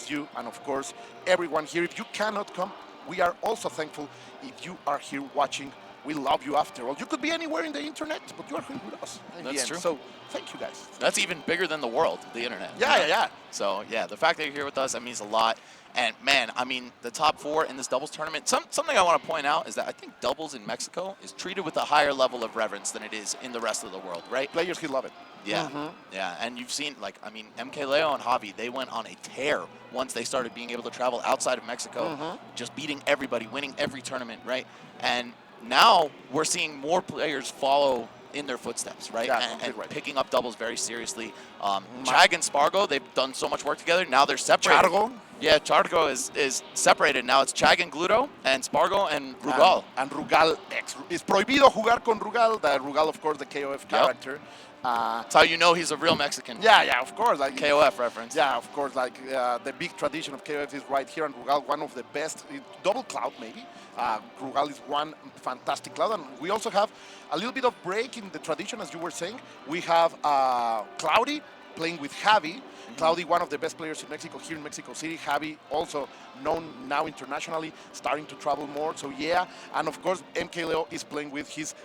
miss you. And of course, everyone here, if you cannot come, we are also thankful if you are here watching. We love you after all. You could be anywhere in the internet, but you are here with us. That's true. So thank you guys. That's even bigger than the world, the internet. Yeah. So yeah, the fact that you're here with us, that means a lot. And man, I mean, the top 4 in this doubles tournament, something I want to point out is that I think doubles in Mexico is treated with a higher level of reverence than it is in the rest of the world, right? Players here love it. Yeah, yeah, and you've seen, like, I mean, MK Leo and Javi, they went on a tear once they started being able to travel outside of Mexico, just beating everybody, winning every tournament, right? And now we're seeing more players follow in their footsteps, right? Yeah, and right. picking up doubles very seriously. Chag and Spargo, they've done so much work together. Now they're separated. Chargo? Yeah, Chargo is separated. Now it's Chag and Gluto, and Spargo and Rugal. And Rugal X. It's prohibido jugar con Rugal. The Rugal, of course, the KOF character. That's how you know he's a real Mexican. Yeah, of course. Like KOF reference. Yeah, of course. Like the big tradition of KOF is right here, and Rugal, one of the best. Double Cloud, maybe. Rugal is one fantastic Cloud, and we also have a little bit of break in the tradition, as you were saying. We have Cloudy playing with Javi. Cloudy, one of the best players in Mexico, here in Mexico City. Javi, also known now internationally, starting to travel more. So yeah, and of course, MK Leo is playing with his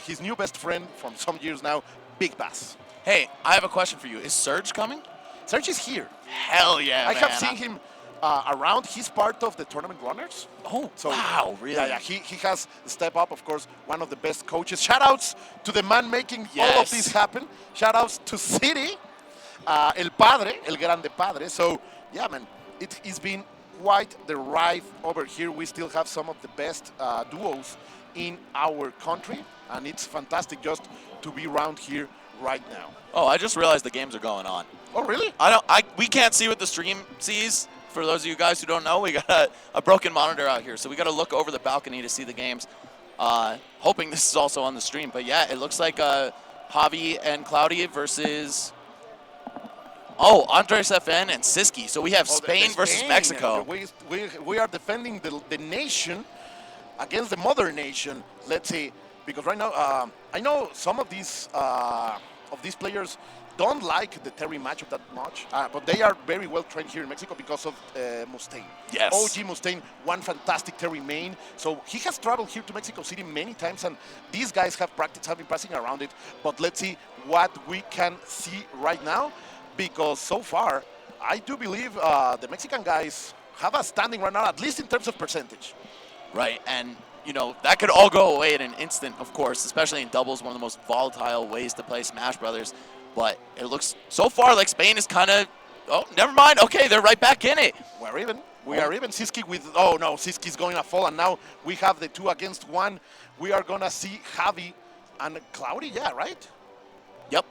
his new best friend from some years now, Big Bass. Hey, I have a question for you. Is Serge coming? Serge is here. Hell yeah, I man. have seen him around. He's part of the tournament runners. Oh, so, wow, really? Yeah, he has stepped up, of course, one of the best coaches. Shout-outs to the man making all of this happen. Shout-outs to City, El Padre, El Grande Padre. So, yeah, man, it's been quite the ride over here. We still have some of the best duos in our country, and it's fantastic just to be around here right now. Oh, I just realized the games are going on. Oh, really? We can't see what the stream sees. For those of you guys who don't know, we got a broken monitor out here, so we got to look over the balcony to see the games. Hoping this is also on the stream, but yeah, it looks like Javi and Cloudy versus AndresFn and Sisqui. So we have Spain versus Mexico. We are defending the nation against the mother nation. Let's see, because right now I know some of these players don't like the Terry matchup that much, but they are very well trained here in Mexico because of Mustaine. Yes. OG Mustaine, one fantastic Terry main. So he has traveled here to Mexico City many times, and these guys have been practicing around it. But let's see what we can see right now, because so far, I do believe the Mexican guys have a standing right now, at least in terms of percentage. Right, and you know, that could all go away in an instant, of course, especially in doubles, one of the most volatile ways to play Smash Brothers. But it looks so far like Spain is kind of, never mind. Okay, they're right back in it. We're even. We are even. Sisqui with, Sisqui's going to fall, and now we have the 2 against 1. We are going to see Javi and Cloudy, yeah, right? Yep.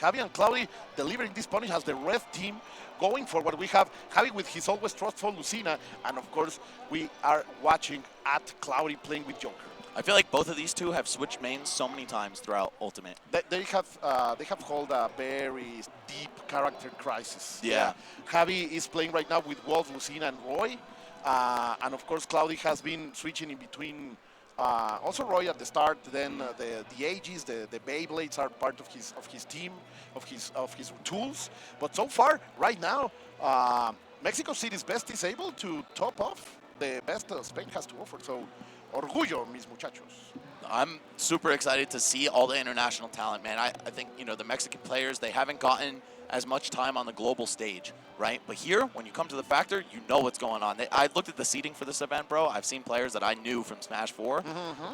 Javi and Cloudy delivering this punish as the red team going forward. We have Javi with his always trustful Lucina, and of course, we are watching at Cloudy playing with Joker. I feel like both of these two have switched mains so many times throughout Ultimate. They have held a very deep character crisis. Yeah. Javi is playing right now with Wolf, Lucina, and Roy. And of course, Cloudy has been switching in between. Also Roy at the start, then the Aegis, the Beyblades are part of his team, of his tools. But so far, right now, Mexico City's best is able to top off the best Spain has to offer. So, orgullo, mis muchachos. I'm super excited to see all the international talent, man. I think, the Mexican players, they haven't gotten as much time on the global stage, right? But here, when you come to the Factor, you know what's going on. I looked at the seating for this event, bro. I've seen players that I knew from Smash 4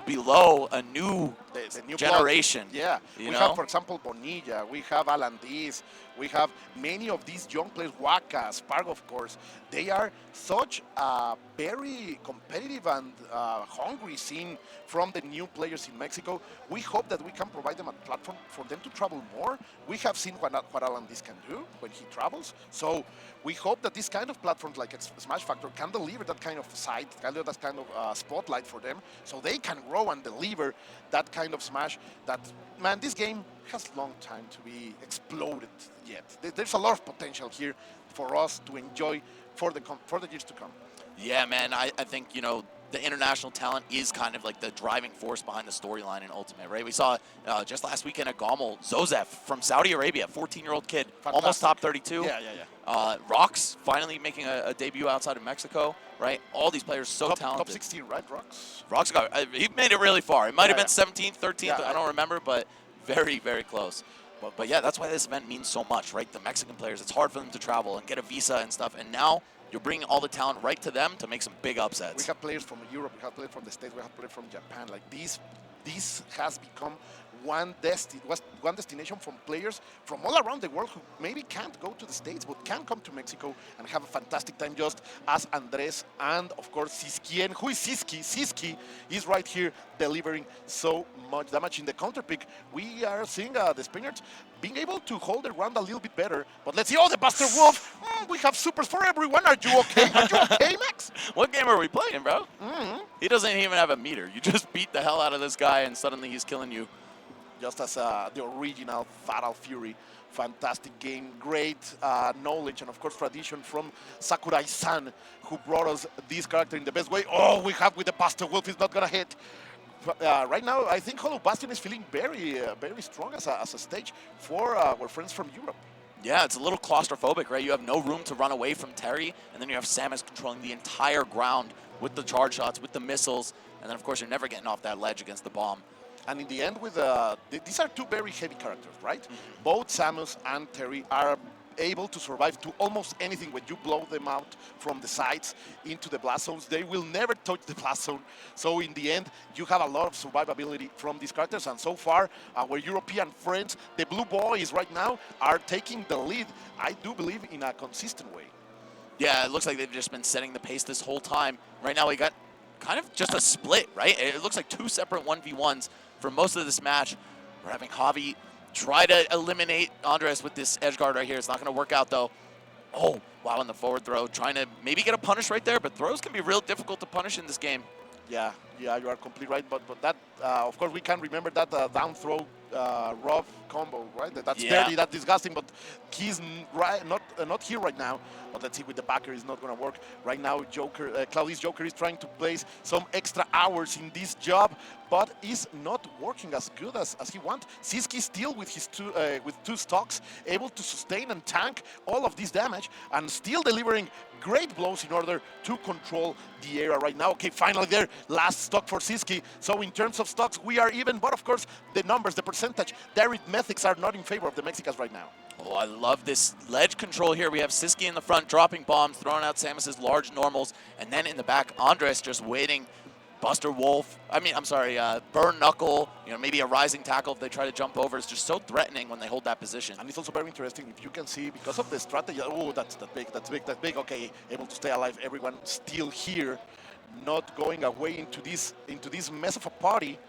below a new, the new generation. Blood. Yeah. We have, for example, Bonilla. We have Alan Diaz. We have many of these young players, Waka, Spargo, of course. They are such a very competitive and hungry scene from the new players in Mexico. We hope that we can provide them a platform for them to travel more. We have seen what Alan Diaz can do when he travels. So we hope that this kind of platforms like Smash Factor can deliver that kind of site, that kind of spotlight for them, so they can grow and deliver that kind of Smash that, man, this game has long time to be exploded yet. There's a lot of potential here for us to enjoy for the years to come. Yeah, man, I think, the international talent is kind of like the driving force behind the storyline in Ultimate, right? We saw just last weekend at Gommel, Zozef from Saudi Arabia, 14-year-old kid, Fantastic. almost top 32. Yeah. Rox finally making a debut outside of Mexico, right? All these players so talented. Top 16, right, Rox? Rox he made it really far. It might have been 17th, 13th, Yeah, I don't remember, but very, very close. But yeah, that's why this event means so much, right? The Mexican players, it's hard for them to travel and get a visa and stuff, and now you're bringing all the talent right to them to make some big upsets. We have players from Europe, we have players from the States, we have players from Japan. Like this has become one destination from players from all around the world who maybe can't go to the States but can come to Mexico and have a fantastic time, just as Andres and of course Sisqui. And who is Sisqui? Sisqui is right here delivering so much damage in the counter pick. We are seeing the Spaniards being able to hold the round a little bit better. But let's see, oh, the Buster Wolf. We have supers for everyone. Are you okay? Are you okay, Max? What game are we playing, bro? He doesn't even have a meter. You just beat the hell out of this guy and suddenly he's killing you. Just as the original Fatal Fury. Fantastic game, great knowledge, and of course tradition from Sakurai-san, who brought us this character in the best way. Oh, we have with the Buster Wolf, he's not gonna hit. Right now, I think Hollow Bastion is feeling very strong as a stage for our friends from Europe. Yeah, it's a little claustrophobic, right? You have no room to run away from Terry, and then you have Samus controlling the entire ground with the charge shots, with the missiles, and then of course you're never getting off that ledge against the bomb. And in the end, with these are two very heavy characters, right? Both Samus and Terry are able to survive to almost anything. When you blow them out from the sides into the blast zones, they will never touch the blast zone. So in the end, you have a lot of survivability from these characters. And so far, our European friends, the Blue Boys right now, are taking the lead, I do believe, in a consistent way. Yeah, it looks like they've just been setting the pace this whole time. Right now, we got kind of just a split, right? It looks like two separate 1v1s for most of this match. We're having Javi try to eliminate Andres with this edge guard right here. It's not going to work out, though. Oh, wow, in the forward throw. Trying to maybe get a punish right there, but throws can be real difficult to punish in this game. Yeah, you are completely right. But that, of course, we can remember that down throw rough combo, right? That's dirty, that's disgusting, but he's not here right now. But let's see, with the backer, it's not going to work. Right now, Claudi's Joker is trying to place some extra hours in this job, but is not working as good as he wants. Sisqui still with his two stocks, able to sustain and tank all of this damage, and still delivering great blows in order to control the area right now. Okay, finally there, last stock for Sisqui. So in terms of stocks, we are even, but of course, the numbers, the percentage, the arithmetics are not in favor of the Mexicans right now. Oh, I love this ledge control here. We have Sisqui in the front, dropping bombs, throwing out Samus's large normals, and then in the back, Andres just waiting. Buster Wolf, Burn Knuckle, maybe a rising tackle if they try to jump over. It's just so threatening when they hold that position. And it's also very interesting if you can see, because of the strategy, oh, that's big. Okay, able to stay alive. Everyone still here, not going away into this mess of a party.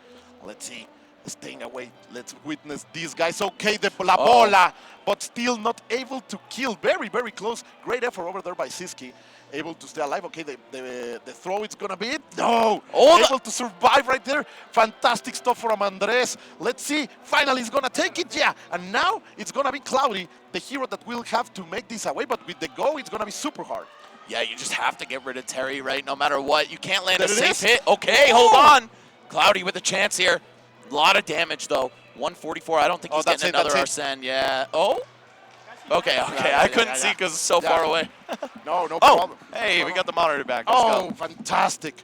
Let's see, staying away. Let's witness these guys. Okay, the la bola, but still not able to kill. Very, very close. Great effort over there by Sisqui. Able to stay alive. Okay, the throw, it's gonna be it. No! Able to survive right there. Fantastic stuff from Andres. Let's see. Finally, he's gonna take it. Yeah. And now it's gonna be Cloudy, the hero that will have to make this away. But with the go, it's gonna be super hard. Yeah, you just have to get rid of Terry, right? No matter what. You can't land a safe hit. Okay, hold on. Cloudy with a chance here. A lot of damage, though. 144. I don't think he's getting another Arsene. Yeah. Oh? Okay. I couldn't see because it's so far away. No problem. Hey, we got the monitor back. Let's go. Fantastic.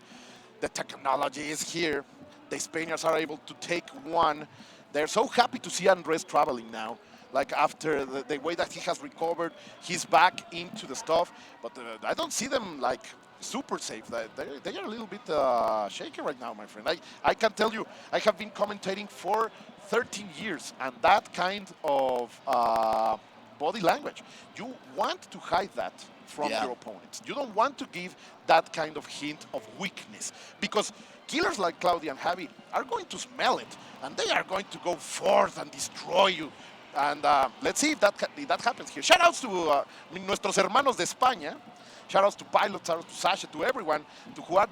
The technology is here. The Spaniards are able to take one. They're so happy to see Andres traveling now. Like after the way that he has recovered, he's back into the stuff. But I don't see them like super safe. They are a little bit shaky right now, my friend. I can tell you, I have been commentating for 13 years, and that kind of body language, you want to hide that from your opponents. You don't want to give that kind of hint of weakness, because killers like Claudia and Javi are going to smell it, and they are going to go forth and destroy you. And let's see if that happens here. Shoutouts to nuestros hermanos de España. Shoutouts to Pilot, shoutouts to Sasha, to everyone.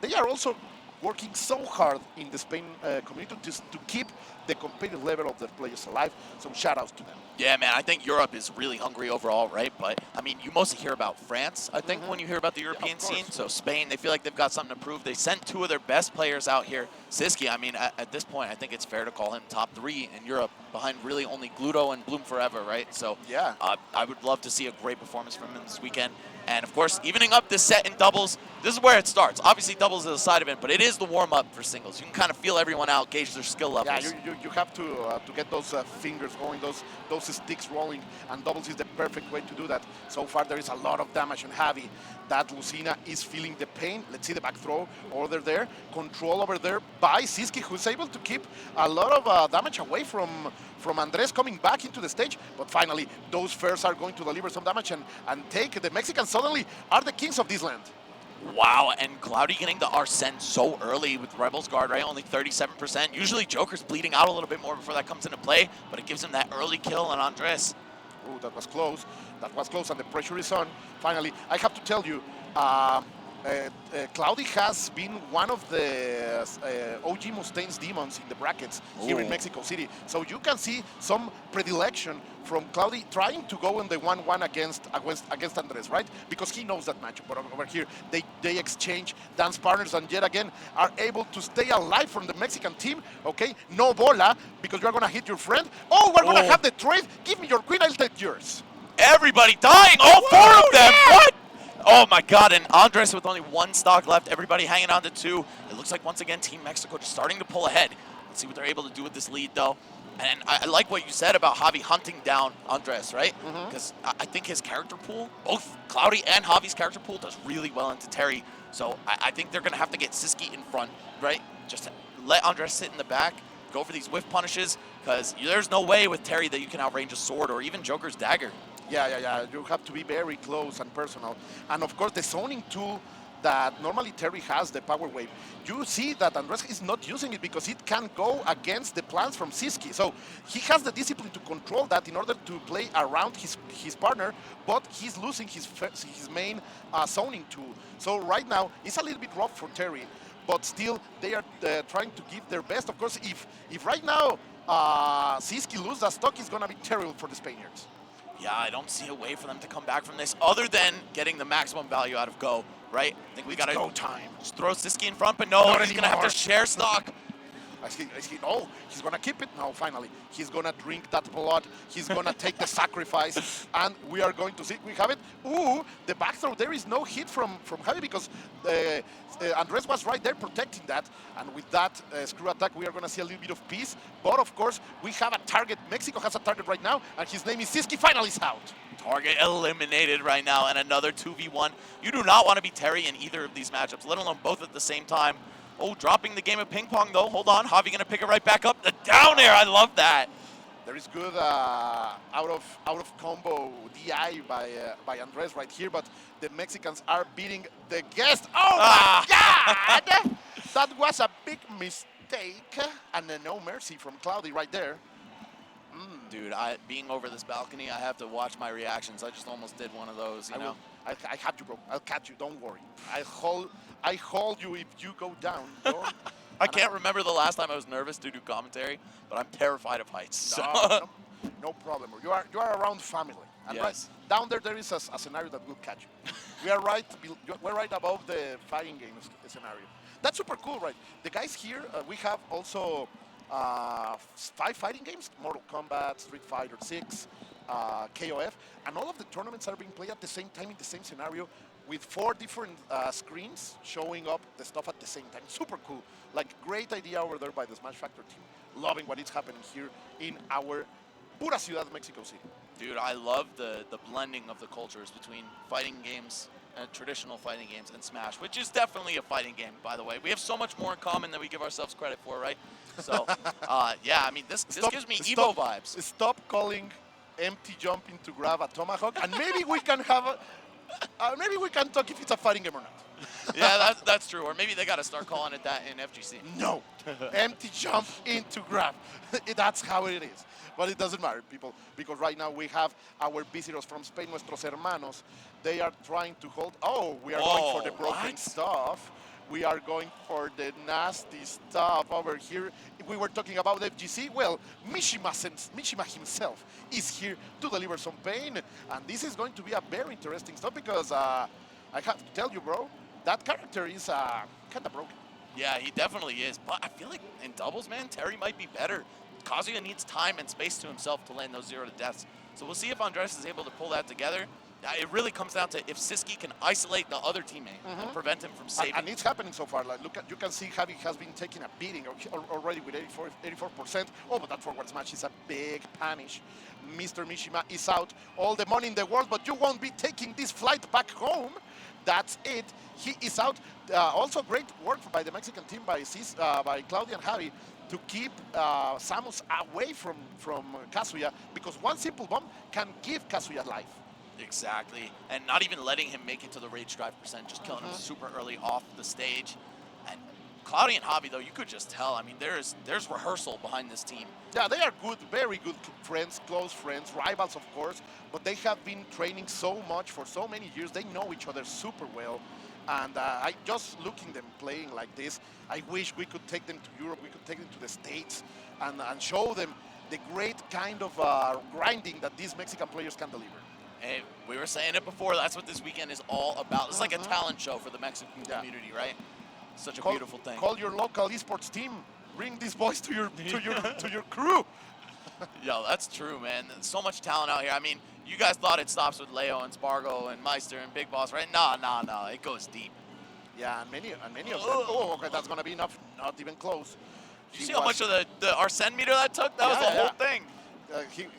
They are also working so hard in the Spain community to keep the competitive level of the players alive. So shout outs to them. Yeah, man, I think Europe is really hungry overall, right? But, I mean, you mostly hear about France, I think, when you hear about the European scene. So Spain, they feel like they've got something to prove. They sent 2 of their best players out here. Sisqui, I mean, at this point, I think it's fair to call him top 3 in Europe, behind really only Gluto and Bloom Forever, right? So Yeah. I would love to see a great performance from him this weekend. And, of course, evening up this set in doubles, this is where it starts. Obviously, doubles is a side event, but it is the warm-up for singles. You can kind of feel everyone out, gauge their skill levels. Yeah, you have to get those fingers going, those sticks rolling, and doubles is the perfect way to do that. So far, there is a lot of damage on Javi. That Lucina is feeling the pain. Let's see the back throw order there. Control over there by Sisqui, who's able to keep a lot of damage away from Andres coming back into the stage. But finally, those fairs are going to deliver some damage and take the Mexicans suddenly are the kings of this land. Wow, and Cloudy getting the Arsene so early with Rebel's Guard, right? Only 37%. Usually Joker's bleeding out a little bit more before that comes into play, but it gives him that early kill on Andres. Oh, that was close. That was close, and the pressure is on. Finally, I have to tell you, Cloudy has been one of the OG Mustaine's demons in the brackets here in Mexico City. So you can see some predilection from Cloudy trying to go in the 1-1 against Andres, right? Because he knows that matchup. But over here, they exchange dance partners and yet again are able to stay alive from the Mexican team. Okay, no bola because you're gonna hit your friend. Oh, we're gonna have the trade. Give me your queen, I'll take yours. Everybody dying, all 4 of them. Yeah. What? Oh my God, and Andres with only 1 stock left, everybody hanging on to 2. It looks like once again Team Mexico just starting to pull ahead. Let's see what they're able to do with this lead though. And I like what you said about Javi hunting down Andres, right? Because I think his character pool, both Cloudy and Javi's character pool, does really well into Terry. So I think they're gonna have to get Sisqui in front, right? Just let Andres sit in the back, go for these whiff punishes, because there's no way with Terry that you can outrange a sword or even Joker's dagger. Yeah. You have to be very close and personal. And of course, the zoning tool that normally Terry has, the power wave, you see that Andres is not using it because it can go against the plans from Sisqui. So he has the discipline to control that in order to play around his partner, but he's losing his main zoning tool. So right now, it's a little bit rough for Terry, but still they are trying to give their best. Of course, if right now Sisqui loses that stock, it's going to be terrible for the Spaniards. Yeah, I don't see a way for them to come back from this other than getting the maximum value out of Go, right? I think we got to go time. Just throw Sisqui in front, but no, he's going to have to share stock. Oh, he's going to keep it now, finally. He's going to drink that blood. He's going to take the sacrifice. And we are going to see, we have it. Ooh, the back throw, there is no hit from Javi because Andres was right there protecting that. And with that screw attack, we are going to see a little bit of peace. But of course, we have a target. Mexico has a target right now, and his name is Sisqui. Finally, is out. Target eliminated right now, and another 2v1. You do not want to be Terry in either of these matchups, let alone both at the same time. Oh, dropping the game of ping pong though. Hold on, Javi gonna pick it right back up. The down air, I love that. There is good out of combo DI by Andres right here, but the Mexicans are beating the guest. Oh my God! That was a big mistake, and no mercy from Cloudy right there. Dude, being over this balcony, I have to watch my reactions. I just almost did one of those, you know. I had you, bro. I'll catch you. Don't worry. I hold you if you go down. I can't remember the last time I was nervous to do commentary, but I'm terrified of heights. So. No problem. You are around family. And yes. Right down there is a scenario that will catch you. We're right above the fighting games scenario. That's super cool, right? The guys here, we have also 5 fighting games: Mortal Kombat, Street Fighter 6. KOF, and all of the tournaments are being played at the same time in the same scenario with 4 different screens showing up the stuff at the same time. Super cool. Like, great idea over there by the Smash Factor team. Loving what is happening here in our pura ciudad, Mexico City. Dude, I love the blending of the cultures between fighting games, traditional fighting games, and Smash, which is definitely a fighting game, by the way. We have so much more in common than we give ourselves credit for, right? So, yeah, I mean, this gives me Evo vibes. Stop calling empty jump into grab a tomahawk, and maybe we can have maybe we can talk if it's a fighting game or not. Yeah, that's true. Or maybe they got to start calling it that in FGC. No, empty jump into grab. That's how it is. But it doesn't matter, people, because right now we have our visitors from Spain, nuestros hermanos. They are trying to hold. Oh, we are going for the broken stuff. We are going for the nasty stuff over here. We were talking about FGC. Well, Mishima himself is here to deliver some pain. And this is going to be a very interesting stuff because I have to tell you, bro, that character is kind of broken. Yeah, he definitely is. But I feel like in doubles, man, Terry might be better. Kazuya needs time and space to himself to land those 0 to deaths. So we'll see if Andres is able to pull that together. It really comes down to if Sisqui can isolate the other teammate and prevent him from saving. And it's happening so far. Like, look at, you can see Javi has been taking a beating already with 84%. Oh, but that forward smash is a big punish. Mr. Mishima is out. All the money in the world, but you won't be taking this flight back home. That's it. He is out. Also, great work by the Mexican team, by Claudia and Javi, to keep Samus away from Kazuya, because one simple bomb can give Kazuya life. Exactly. And not even letting him make it to the rage drive percent, just killing him super early off the stage. And Claudia and Javi, though, you could just tell. I mean, there's rehearsal behind this team. Yeah, they are good, very good friends, close friends, rivals, of course, but they have been training so much for so many years. They know each other super well. And I just looking them playing like this, I wish we could take them to Europe, we could take them to the States and show them the great kind of grinding that these Mexican players can deliver. Hey, we were saying it before, that's what this weekend is all about. It's like a talent show for the Mexican community, right? Such a beautiful thing. Call your local esports team. Bring these boys to your to your crew. Yo, that's true, man. There's so much talent out here. I mean, you guys thought it stops with Leo and Spargo and Meister and Big Boss, right? No, it goes deep. Yeah, and many of them. Oh, okay, that's gonna be enough. Not even close. You see how much of the Arsene meter that took? That was the whole thing.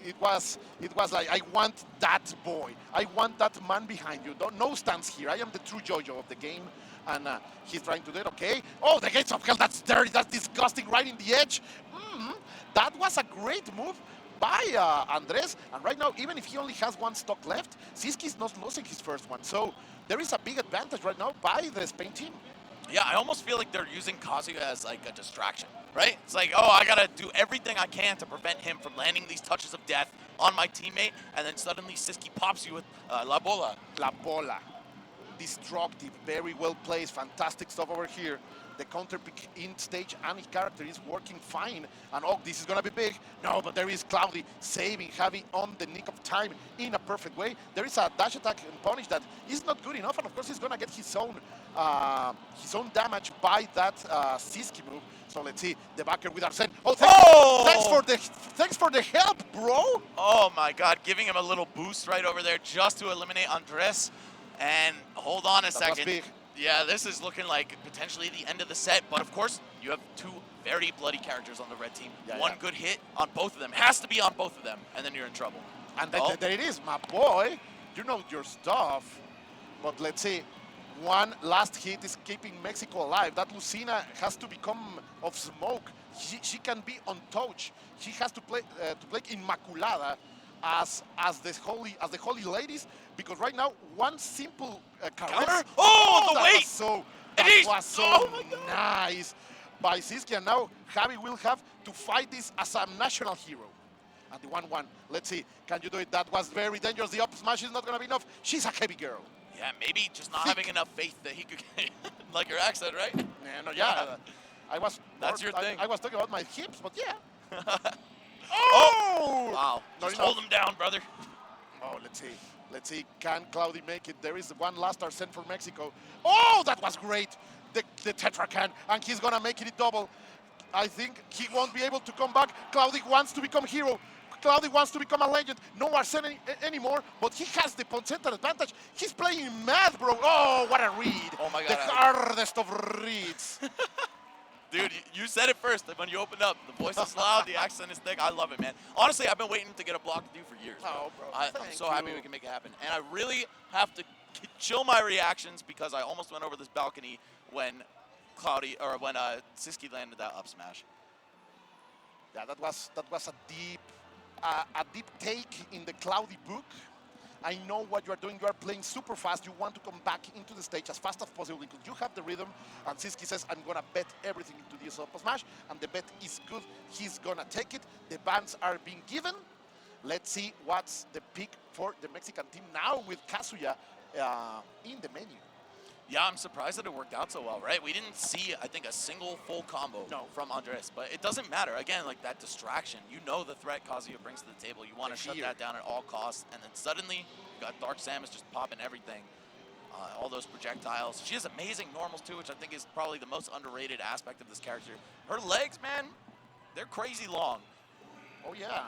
It was like, I want that boy. I want that man behind you. No stands here. I am the true JoJo of the game. And he's trying to do it, okay. Oh, the gates of hell, that's dirty, that's disgusting, right in the edge. That was a great move by Andres. And right now, even if he only has one stock left, Sisqui is not losing his first one. So there is a big advantage right now by the Spain team. Yeah, I almost feel like they're using Kazuya as like a distraction, right? It's like, oh, I gotta do everything I can to prevent him from landing these touches of death on my teammate, and then suddenly Sisqui pops you with La Bola. La Bola. Destructive, very well placed, fantastic stuff over here. The counter pick in stage and his character is working fine. And oh, this is gonna be big. No, but there is Cloudy saving Javi on the nick of time in a perfect way. There is a dash attack and punish that is not good enough, and of course he's gonna get his own damage by that Sisqui move. So let's see the backer with Arsene. Oh, thanks for the help, bro. Oh my God, giving him a little boost right over there just to eliminate Andres. And hold on a second. Was big. Yeah, this is looking like potentially the end of the set, but of course, you have two very bloody characters on the red team. One good hit on both of them. Has to be on both of them, and then you're in trouble. And there it is, my boy. You know your stuff. But let's see. One last hit is keeping Mexico alive. That Lucina has to become of smoke. She can be untouched. She has to play Inmaculada as the holy ladies, because right now one simple caress. Oh, the weight! That was so nice by Sisqui, and now Javi will have to fight this as a national hero. And the 1-1, let's see, can you do it? That was very dangerous. The up smash is not going to be enough. She's a heavy girl. Yeah, maybe just not having enough faith that he could get, like your accent, right? That's your thing. I was talking about my hips, but yeah. Oh! Wow. Just hold him down, brother. Oh, let's see. Can Claudia make it? There is one last Arsene for Mexico. Oh, that was great. The Tetra can, and he's going to make it double. I think he won't be able to come back. Claudia wants to become hero. Claudia wants to become a legend. No Arsene anymore, but he has the center advantage. He's playing mad, bro. Oh, what a read. Oh, my God. The hardest of reads. Dude, you said it first when you opened up. The voice is loud, the accent is thick. I love it, man. Honestly, I've been waiting to get a block with you for years. Oh, bro. I'm so happy we can make it happen. And I really have to chill my reactions because I almost went over this balcony when Sisqui landed that up smash. Yeah, that was a deep take in the Cloudy book. I know what you are doing. You are playing super fast. You want to come back into the stage as fast as possible because you have the rhythm. And Sisqui says, I'm going to bet everything into this up smash. And the bet is good. He's going to take it. The bans are being given. Let's see what's the pick for the Mexican team now with Kazuya in the menu. Yeah, I'm surprised that it worked out so well, right? We didn't see, I think, a single full combo from Andres, but it doesn't matter. Again, like that distraction, you know the threat Kazuya brings to the table. You want to shut that down at all costs, and then suddenly you got Dark Samus just popping everything. All those projectiles. She has amazing normals too, which I think is probably the most underrated aspect of this character. Her legs, man, they're crazy long. Oh yeah,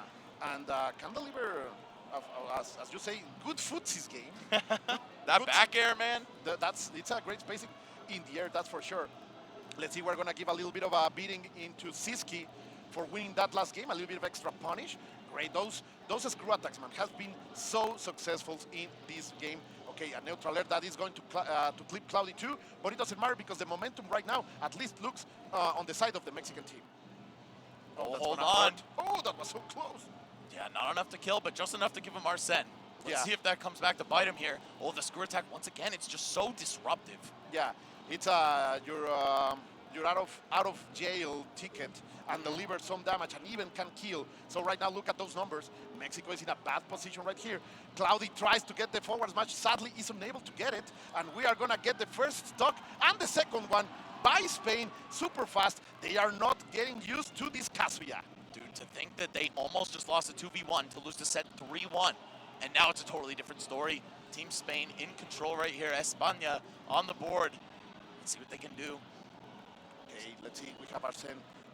and can deliver, as you say, good footsies game. That back air, man. It's a great spacing in the air, that's for sure. Let's see, we're gonna give a little bit of a beating into Sisqui for winning that last game, a little bit of extra punish. Great, those screw attacks, man, have been so successful in this game. Okay, a neutral air that is going to clip Cloudy too, but it doesn't matter because the momentum right now at least looks on the side of the Mexican team. Oh, hold on. Oh, that was so close. Yeah, not enough to kill, but just enough to give him Arsene. Let's see if that comes back to bite him here. Oh, the screw attack, once again, it's just so disruptive. Yeah, it's your out of jail ticket and deliver some damage and even can kill. So right now, look at those numbers. Mexico is in a bad position right here. Cloudy tries to get the forward smash, sadly is unable to get it, and we are gonna get the first stock and the second one by Spain super fast. They are not getting used to this Kazuya. Dude, to think that they almost just lost a 2v1 to lose the set 3-1, and now it's a totally different story. Team Spain in control right here. España on the board. Let's see what they can do. Okay, let's see. We have Arsene.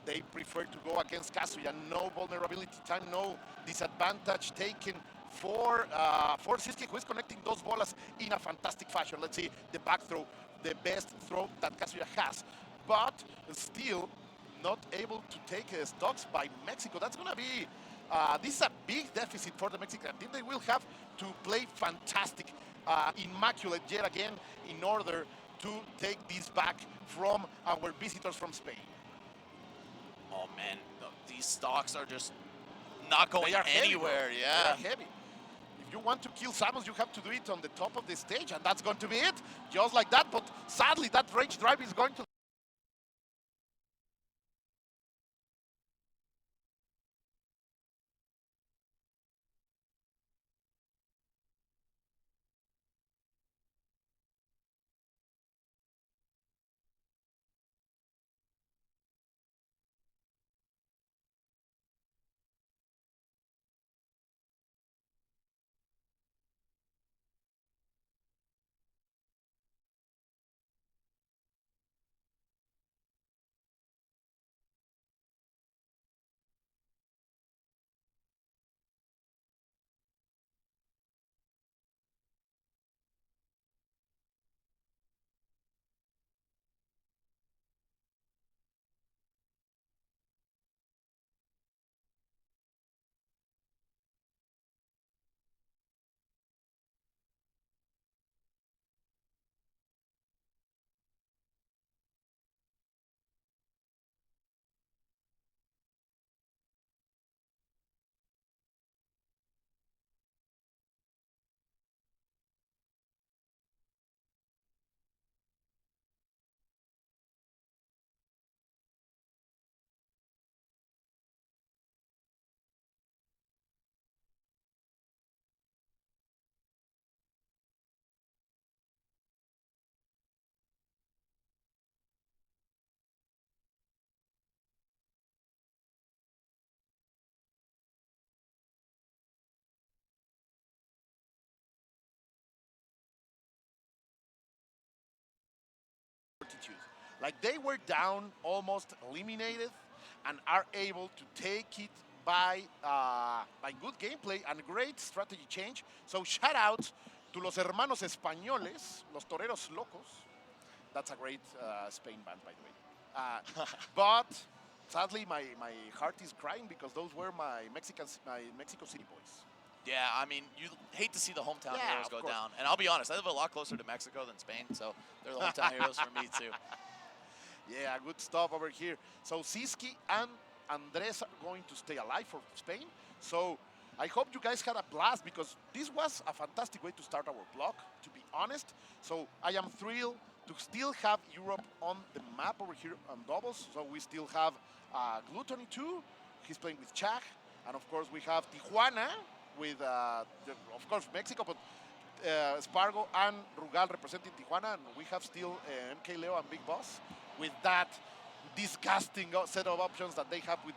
They prefer to go against Kazuya. No vulnerability time, no disadvantage taken for Sisqui, who is connecting those bolas in a fantastic fashion. Let's see the back throw, the best throw that Kazuya has, but still not able to take stocks by Mexico. That's going to be, this is a big deficit for the Mexican team. They will have to play fantastic, immaculate yet again in order to take this back from our visitors from Spain. Oh man, these stocks are just not going anywhere. Heavy, they are heavy. If you want to kill Samus, you have to do it on the top of the stage, and that's going to be it. Just like that, but sadly that rage drive is going to fortitude. Like they were down, almost eliminated, and are able to take it by good gameplay and great strategy change. So shout out to los hermanos españoles, los toreros locos. That's a great Spain band, by the way. But sadly, my heart is crying because those were my Mexico City boys. Yeah, I mean, you hate to see the hometown Yeah, heroes of go course. down. And I'll be honest, I live a lot closer to Mexico than Spain, so they're the hometown heroes for me too. Yeah, good stuff over here. So Sisqui and Andres are going to stay alive for Spain. So I hope you guys had a blast because this was a fantastic way to start our block, to be honest. So I am thrilled to still have Europe on the map over here on doubles. So we still have Gluttony too. He's playing with Chag. And of course we have Tijuana with, of course, Mexico. But Spargo and Rugal representing Tijuana, and we have still MK Leo and Big Boss with that disgusting set of options that they have with